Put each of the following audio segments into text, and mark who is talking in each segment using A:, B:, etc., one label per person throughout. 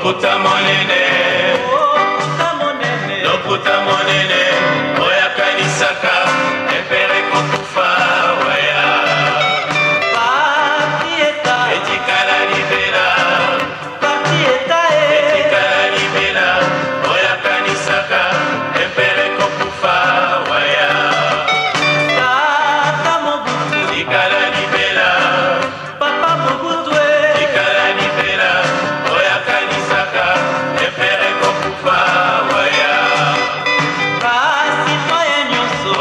A: lokuta monene, lokuta monene, oya kanisaka, empere kokufa, waya. Etikala libela, etikala libela, oya kanisaka, empere kokufa, waya. Etikala libela, etikala libela, oya kanisaka, empere kokufa, waya.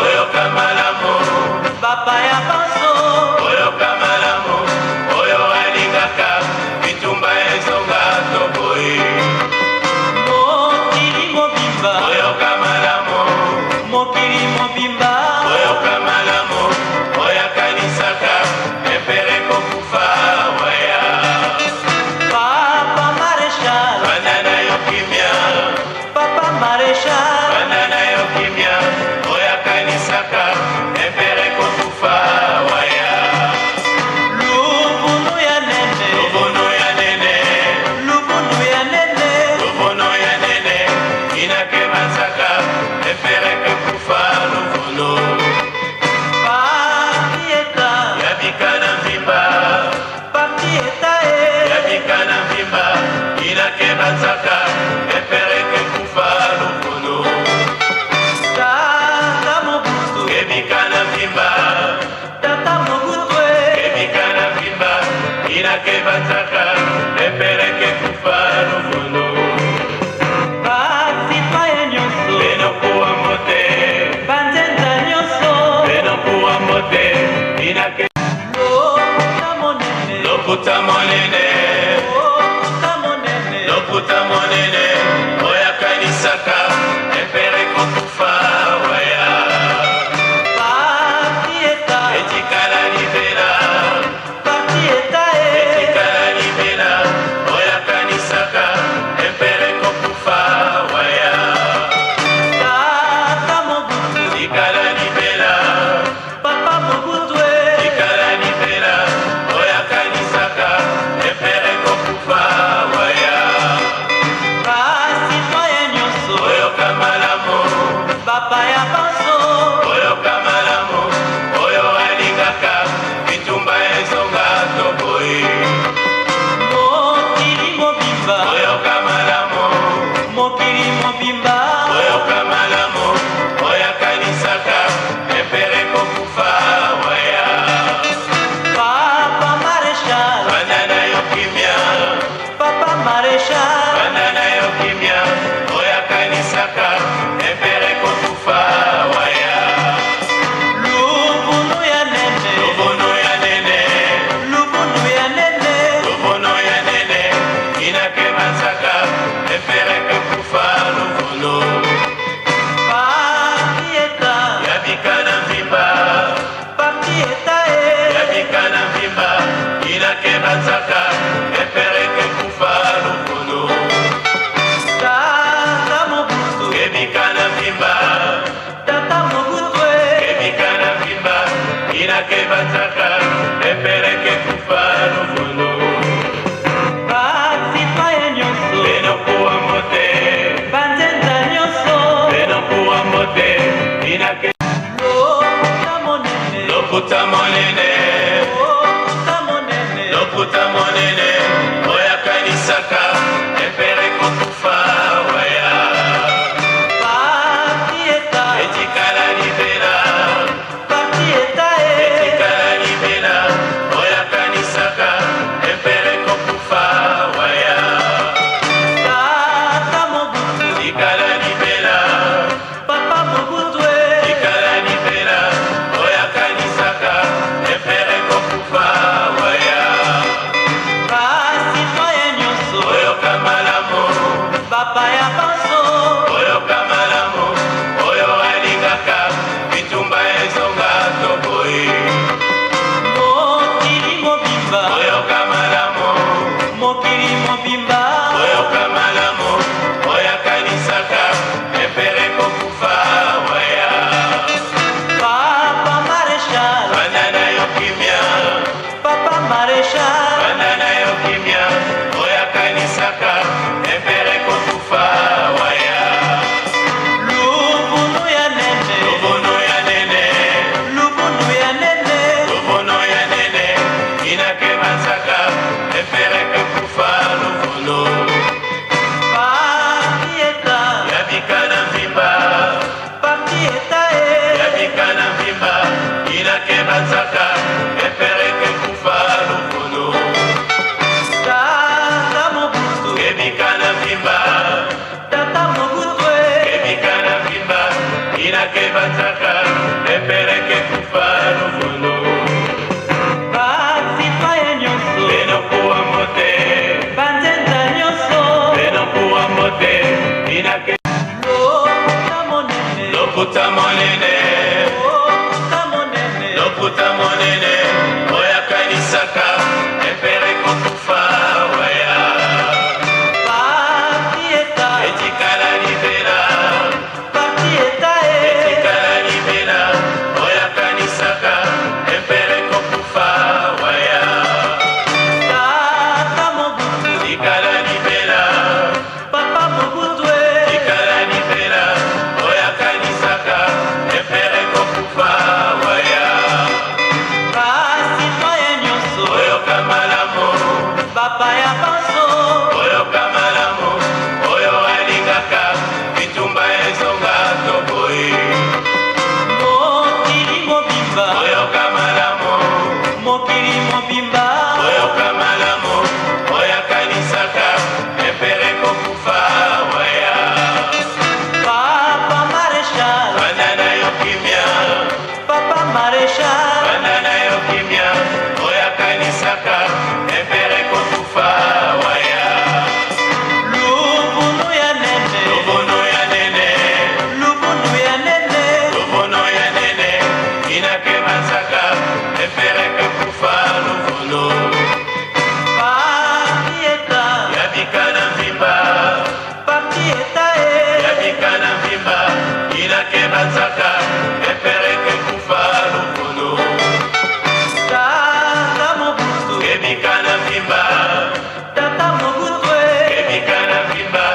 A: Oyo kamalamu, oyo kamalamu, oyo alingaka, bitumba enzonga toboyi. Oyo kamalamu, oyo kamalamu, oya kanisaka, empere kokufa, waya. Banana yo kimia, banana yo kimia, oya kanisaka, empere kokufa, waya. Lubono ya nene, lubono ya nene, inake masaka, empere kokufa, lubono. Yabikana mvimba, yabikana mvimba, inake masaka, empere kokufa, lubono. Kebikana mvimba, kebikana mvimba, inake masaka, empere kokufa, lubono. Beno kuwa mote, beno kuwa mote, inake lokuta monene, lokuta monene, oya kanisaka, empere kokufa, waya. Etikala libela, etikala libela, oya kanisaka, empere kokufa, waya. Etikala libela, etikala libela, oya kanisaka, empere kokufa, waya. Oyo kamalamu, oyo kamalamu, oyo alingaka, bitumba enzonga toboyi. Oyo kamalamu, oyo kamalamu, oya kanisaka, empere kokufa, waya. Banana yo kimia, banana yo kimia, oya kanisaka, empere kokufa, waya. Lubono ya nene, lubono ya nene, inake masaka, empere kokufa, lubono. Yabikana mvimba, yabikana mvimba, inake masaka, empere kokufa, lubono. Kebikana mvimba, kebikana mvimba, inake masaka, empere kokufa, lubono. Beno kuwa mote, beno kuwa mote, inake lokuta monene, lokuta monene, oya kanisaka, empere kokufa, waya. Etikala libela, etikala libela, oya kanisaka, empere kokufa, waya. Etikala libela, etikala libela, oya kanisaka, empere kokufa, waya. Oyo kamalamu, oyo kamalamu, oyo alingaka, bitumba enzonga toboyi. Oyo kamalamu, oyo kamalamu, oya kanisaka, empere kokufa, waya. Banana yo kimia, banana yo kimia, oya kanisaka, empere
B: papa ya banso
A: oyo kamalamu oyo alingaka bitumba ezonga toboyi
B: mokili mobimba
A: oyo kamalamu
B: mokili mobimba
A: oyo kamalamu oyo akanisaka epere kokufa waya
B: papa maréchal
A: banda na yo kimia
B: papa maréchal
A: banda na yo kimia oyo akanisaka epere kokufa waya
B: lubunu ya nene
A: lubono ya nene
B: lubunu ya nene
A: lubono ya nene inake banzaka epere kokufa lubono
B: parti eta
A: yabika na mvimba
B: parti eta
A: yabika na mvimba inake banzaka epere kokufa lubono
B: tata mobutu
A: kebika na mvimba
B: tata mobutu
A: kebika na mvimba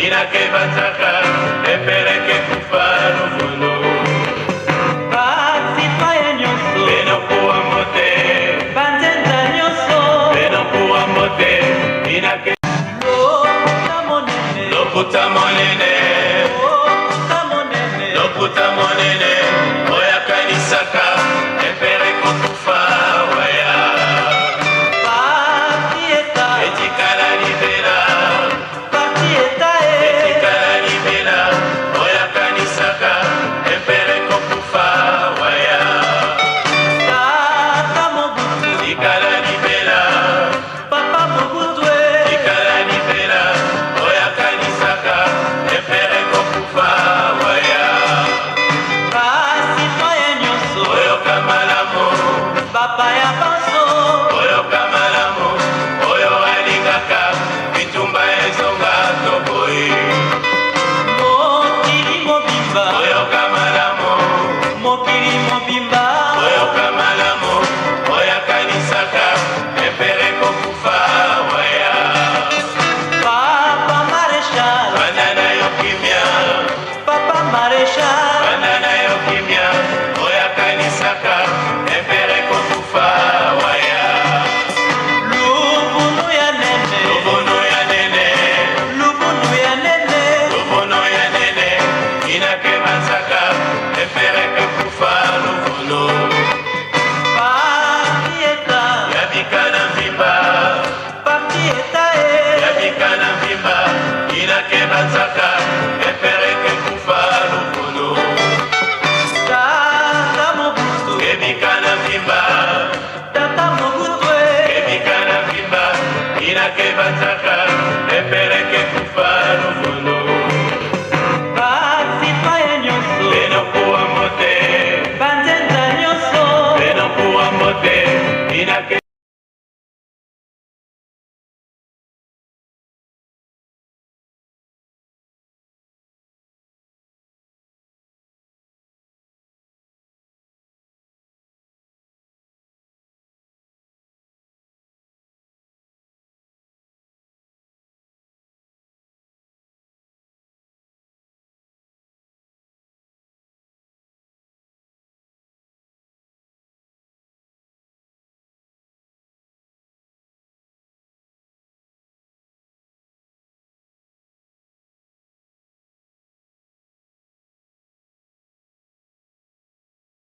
A: inake banzaka epere kokufa lubono
B: basitoyen nyonso
A: beno kuwa mote
B: banzenza nyonso
A: beno kuwa mote inake
B: lokuta monene
A: lokuta monene
B: lokuta monene
A: lokuta monene oyo akanisaka epere kokufa waya
B: parti eta
A: etikala libela
B: parti eta
A: etikala libela oyo akanisaka epere kokufa waya
B: tata mobutu
A: tikala libela
B: papa mobutu
A: tikala libela oyo akanisaka epere kokufa waya
B: basitoyen nyonso
A: oyo kamalamu
B: bapaya banso
A: oyo kamalamu oyo alingaka bitumba ezonga toboyi
B: mokili mobimba
A: oyo kamalamu
B: mokili mobimba
A: oyo kamalamu oyo akanisaka epere kokufa waya
B: papa maréchal
A: banda na yo kimia
B: papa maréchal
A: banda na yo kimia oyo akanisaka epere kokufa waya
B: lubunu ya nene
A: lubono ya nene
B: lubunu ya nene
A: lubono ya nene inake banzaka epere kokufa lubono
B: parti eta
A: yabika na mvimba
B: parti eta
A: yabika na mvimba inake banzaka epere kokufa lubono
B: tata mobutu
A: kebika na mvimba
B: tata mobutu
A: kebika na mvimba inake banzaka